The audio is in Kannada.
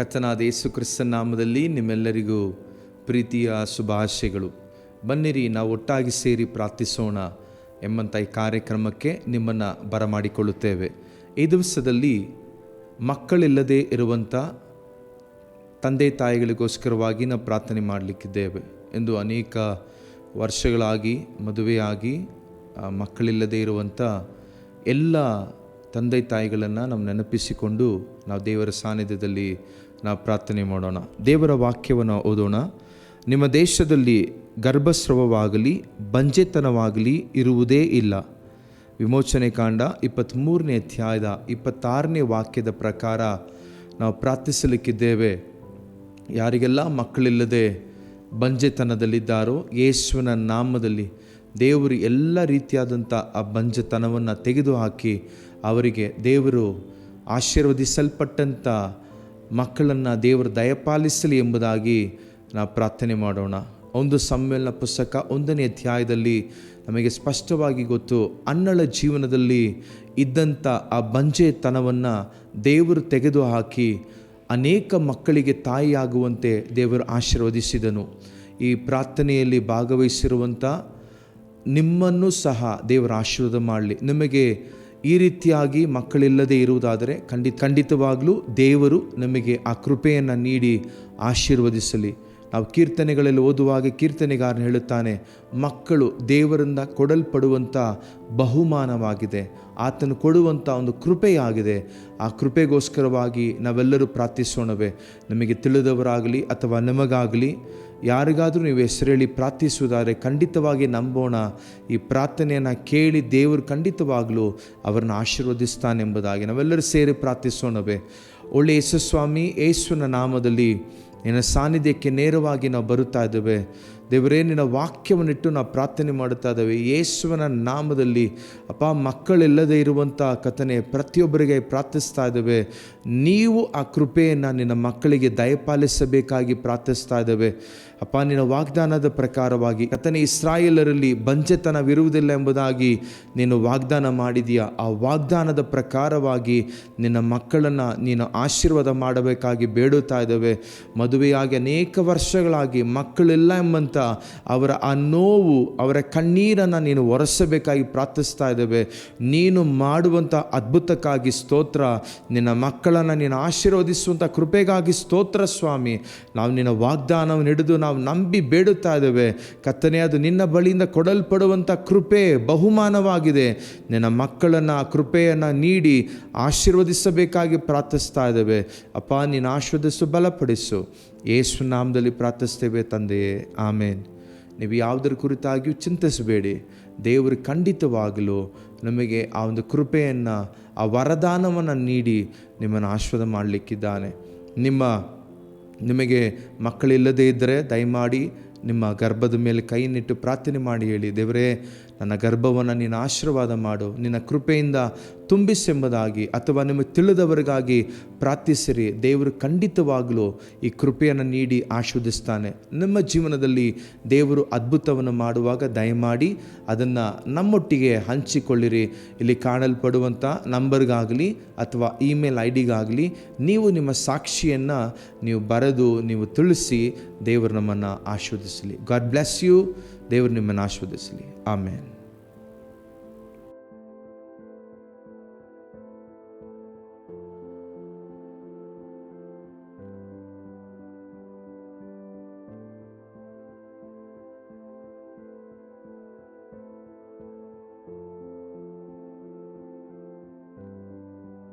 ಕರ್ತನಾದ ಯೇಸು ಕ್ರಿಸ್ತನ ನಾಮದಲ್ಲಿ ನಿಮ್ಮೆಲ್ಲರಿಗೂ ಪ್ರೀತಿಯ ಶುಭಾಶಯಗಳು. ಬನ್ನಿರಿ, ನಾವು ಒಟ್ಟಾಗಿ ಸೇರಿ ಪ್ರಾರ್ಥಿಸೋಣ ಎಂಬಂಥ ಈ ಕಾರ್ಯಕ್ರಮಕ್ಕೆ ನಿಮ್ಮನ್ನು ಬರಮಾಡಿಕೊಳ್ಳುತ್ತೇವೆ. ಈ ದಿವಸದಲ್ಲಿ ಮಕ್ಕಳಿಲ್ಲದೆ ಇರುವಂಥ ತಂದೆ ತಾಯಿಗಳಿಗೋಸ್ಕರವಾಗಿ ನಾವು ಪ್ರಾರ್ಥನೆ ಮಾಡಲಿಕ್ಕಿದ್ದೇವೆ. ಎಂದು ಅನೇಕ ವರ್ಷಗಳಾಗಿ ಮದುವೆಯಾಗಿ ಮಕ್ಕಳಿಲ್ಲದೆ ಇರುವಂಥ ಎಲ್ಲ ತಂದೆ ತಾಯಿಗಳನ್ನು ನಾವು ನೆನಪಿಸಿಕೊಂಡು ನಾವು ದೇವರ ಸಾನ್ನಿಧ್ಯದಲ್ಲಿ ನಾವು ಪ್ರಾರ್ಥನೆ ಮಾಡೋಣ. ದೇವರ ವಾಕ್ಯವನ್ನು ಓದೋಣ. ನಿಮ್ಮ ದೇಶದಲ್ಲಿ ಗರ್ಭಸ್ರಾವವಾಗಲಿ ಬಂಜೆತನವಾಗಲಿ ಇರುವುದೇ ಇಲ್ಲ. ವಿಮೋಚನೆ ಕಾಂಡ 23ನೇ ಅಧ್ಯಾಯದ 26ನೇ ವಾಕ್ಯದ ಪ್ರಕಾರ ನಾವು ಪ್ರಾರ್ಥಿಸಲಿಕ್ಕಿದ್ದೇವೆ. ಯಾರಿಗೆಲ್ಲ ಮಕ್ಕಳಿಲ್ಲದೆ ಬಂಜೆತನದಲ್ಲಿದ್ದಾರೋ ಯೇಸುವಿನ ನಾಮದಲ್ಲಿ ದೇವರು ಎಲ್ಲ ರೀತಿಯಾದಂಥ ಆ ಬಂಜೆತನವನ್ನು ತೆಗೆದುಹಾಕಿ ಅವರಿಗೆ ದೇವರು ಆಶೀರ್ವದಿಸಲ್ಪಟ್ಟಂಥ ಮಕ್ಕಳನ್ನು ದೇವರು ದಯಪಾಲಿಸಲಿ ಎಂಬುದಾಗಿ ನಾವು ಪ್ರಾರ್ಥನೆ ಮಾಡೋಣ. ಒಂದು ಸಮ್ಮೇಳನ ಪುಸ್ತಕ 1ನೇ ಅಧ್ಯಾಯದಲ್ಲಿ ನಮಗೆ ಸ್ಪಷ್ಟವಾಗಿ ಗೊತ್ತು, ಅನ್ನಳ ಜೀವನದಲ್ಲಿ ಇದ್ದಂಥ ಆ ಬಂಜೆತನವನ್ನು ದೇವರು ತೆಗೆದುಹಾಕಿ ಅನೇಕ ಮಕ್ಕಳಿಗೆ ತಾಯಿಯಾಗುವಂತೆ ದೇವರು ಆಶೀರ್ವದಿಸಿದನು. ಈ ಪ್ರಾರ್ಥನೆಯಲ್ಲಿ ಭಾಗವಹಿಸಿರುವಂಥ ನಿಮ್ಮನ್ನು ಸಹ ದೇವರ ಆಶೀರ್ವಾದ ಮಾಡಲಿ. ನಿಮಗೆ ಈ ರೀತಿಯಾಗಿ ಮಕ್ಕಳಿಲ್ಲದೆ ಇರುವುದಾದರೆ ಖಂಡಿತವಾಗಲೂ ದೇವರು ನಮಗೆ ಆ ಕೃಪೆಯನ್ನು ನೀಡಿ ಆಶೀರ್ವದಿಸಲಿ. ನಾವು ಕೀರ್ತನೆಗಳಲ್ಲಿ ಓದುವಾಗ ಕೀರ್ತನೆಗಾರನು ಹೇಳುತ್ತಾನೆ, ಮಕ್ಕಳು ದೇವರಿಂದ ಕೊಡಲ್ಪಡುವಂಥ ಬಹುಮಾನವಾಗಿದೆ, ಆತನು ಕೊಡುವಂಥ ಒಂದು ಕೃಪೆಯಾಗಿದೆ. ಆ ಕೃಪೆಗೋಸ್ಕರವಾಗಿ ನಾವೆಲ್ಲರೂ ಪ್ರಾರ್ಥಿಸೋಣವೇ. ನಮಗೆ ತಿಳಿದವರಾಗಲಿ ಅಥವಾ ನಮಗಾಗಲಿ ಯಾರಿಗಾದರೂ ನೀವು ಹೆಸರೇಳಿ ಪ್ರಾರ್ಥಿಸುವುದಾದರೆ ಖಂಡಿತವಾಗಿ ನಂಬೋಣ, ಈ ಪ್ರಾರ್ಥನೆಯನ್ನು ಕೇಳಿ ದೇವರು ಖಂಡಿತವಾಗಲೂ ಅವರನ್ನು ಆಶೀರ್ವದಿಸ್ತಾನೆಂಬುದಾಗಿ ನಾವೆಲ್ಲರೂ ಸೇರಿ ಪ್ರಾರ್ಥಿಸೋಣವೇ. ಒಳ್ಳೆಯ ಯೇಸುಸ್ವಾಮಿ, ಯೇಸುವಿನ ನಾಮದಲ್ಲಿ ನಿನ್ನ ಸಾನ್ನಿಧ್ಯಕ್ಕೆ ನೇರವಾಗಿ ನಾವು ಬರುತ್ತಾ ಇದ್ದೇವೆ. ದೇವರೇ, ನಿನ್ನ ವಾಕ್ಯವನ್ನಿಟ್ಟು ನಾವು ಪ್ರಾರ್ಥನೆ ಮಾಡುತ್ತಾ ಇದ್ದೇವೆ. ಯೇಸುವಿನ ನಾಮದಲ್ಲಿ ಅಪ್ಪ, ಮಕ್ಕಳಿಲ್ಲದೆ ಇರುವಂಥ ಕಥನೆ ಪ್ರತಿಯೊಬ್ಬರಿಗೆ ಪ್ರಾರ್ಥಿಸ್ತಾ ಇದ್ದೇವೆ. ನೀವು ಆ ಕೃಪೆಯನ್ನು ನಿನ್ನ ಮಕ್ಕಳಿಗೆ ದಯಪಾಲಿಸಬೇಕಾಗಿ ಪ್ರಾರ್ಥಿಸ್ತಾ ಇದ್ದೇವೆ. ಅಪ್ಪ, ನಿನ್ನ ವಾಗ್ದಾನದ ಪ್ರಕಾರವಾಗಿ ಕಥನೆ ಇಸ್ರಾಯೇಲರಲ್ಲಿ ಬಂಜೆತನವಿರುವುದಿಲ್ಲ ಎಂಬುದಾಗಿ ನೀನು ವಾಗ್ದಾನ ಮಾಡಿದೀಯಾ. ಆ ವಾಗ್ದಾನದ ಪ್ರಕಾರವಾಗಿ ನಿನ್ನ ಮಕ್ಕಳನ್ನು ನೀನು ಆಶೀರ್ವಾದ ಮಾಡಬೇಕಾಗಿ ಬೇಡುತ್ತಾ ಇದ್ದೇವೆ. ಮದುವೆಯಾಗಿ ಅನೇಕ ವರ್ಷಗಳಾಗಿ ಮಕ್ಕಳಿಲ್ಲ ಎಂಬಂಥ ಅವರ ಆ ನೋವು, ಅವರ ಕಣ್ಣೀರನ್ನು ನೀನು ಒರೆಸಬೇಕಾಗಿ ಪ್ರಾರ್ಥಿಸ್ತಾ ಇದ್ದೇವೆ. ನೀನು ಮಾಡುವಂಥ ಅದ್ಭುತಕ್ಕಾಗಿ ಸ್ತೋತ್ರ. ನಿನ್ನ ಮಕ್ಕಳನ್ನು ನೀನು ಆಶೀರ್ವದಿಸುವಂಥ ಕೃಪೆಗಾಗಿ ಸ್ತೋತ್ರ ಸ್ವಾಮಿ. ನಾವು ನಿನ್ನ ವಾಗ್ದಾನವನ್ನು ಹಿಡಿದು ನಾವು ನಂಬಿ ಬೇಡುತ್ತಾ ಇದ್ದೇವೆ. ಕರ್ತನೇ, ಅದು ನಿನ್ನ ಬಳಿಯಿಂದ ಕೊಡಲ್ಪಡುವಂಥ ಕೃಪೆ ಬಹುಮಾನವಾಗಿದೆ. ನಿನ್ನ ಮಕ್ಕಳನ್ನು ಆ ಕೃಪೆಯನ್ನು ನೀಡಿ ಆಶೀರ್ವದಿಸಬೇಕಾಗಿ ಪ್ರಾರ್ಥಿಸ್ತಾ ಇದ್ದೇವೆ. ಅಪ್ಪ, ನೀನು ಆಶೀರ್ವದಿಸು, ಬಲಪಡಿಸು. ಯೇಸು ನಾಮದಲ್ಲಿ ಪ್ರಾರ್ಥಿಸ್ತೇವೆ ತಂದೆಯೇ, ಆಮೇನ್. ನೀವು ಯಾವುದರ ಕುರಿತಾಗಿಯೂ ಚಿಂತಿಸಬೇಡಿ. ದೇವರು ಖಂಡಿತವಾಗಲೂ ನಮಗೆ ಆ ಒಂದು ಕೃಪೆಯನ್ನು, ಆ ವರದಾನವನ್ನು ನೀಡಿ ನಿಮ್ಮನ್ನು ಆಶೀರ್ವಾದ ಮಾಡಲಿಕ್ಕಿದ್ದಾನೆ. ನಿಮಗೆ ಮಕ್ಕಳಿಲ್ಲದೇ ಇದ್ದರೆ ದಯಮಾಡಿ ನಿಮ್ಮ ಗರ್ಭದ ಮೇಲೆ ಕೈನಿಟ್ಟು ಪ್ರಾರ್ಥನೆ ಮಾಡಿ ಹೇಳಿ, ದೇವರೇ, ನನ್ನ ಗರ್ಭವನ್ನು ನೀನು ಆಶೀರ್ವಾದ ಮಾಡು, ನಿನ್ನ ಕೃಪೆಯಿಂದ ತುಂಬಿಸೆಂಬುದಾಗಿ. ಅಥವಾ ನಿಮಗೆ ತಿಳಿದವರಿಗಾಗಿ ಪ್ರಾರ್ಥಿಸಿರಿ. ದೇವರು ಖಂಡಿತವಾಗಲೂ ಈ ಕೃಪೆಯನ್ನು ನೀಡಿ ಆಶೀರ್ವದಿಸ್ತಾನೆ. ನಿಮ್ಮ ಜೀವನದಲ್ಲಿ ದೇವರು ಅದ್ಭುತವನ್ನು ಮಾಡುವಾಗ ದಯಮಾಡಿ ಅದನ್ನು ನಮ್ಮೊಟ್ಟಿಗೆ ಹಂಚಿಕೊಳ್ಳಿರಿ. ಇಲ್ಲಿ ಕಾಣಲ್ಪಡುವಂಥ ನಂಬರ್ಗಾಗಲಿ ಅಥವಾ ಇಮೇಲ್ ಐಡಿಗಾಗಲಿ ನೀವು ನಿಮ್ಮ ಸಾಕ್ಷಿಯನ್ನು ನೀವು ಬರೆದು ನೀವು ತಿಳಿಸಿ ದೇವರು ನಮ್ಮನ್ನು ಆಶೀರ್ವದಿಸಲಿ. God bless you. ದೇವರು ನಿಮ್ಮನ್ನು ಆಶೀರ್ವದಿಸಲಿ. ಆಮೇನ್.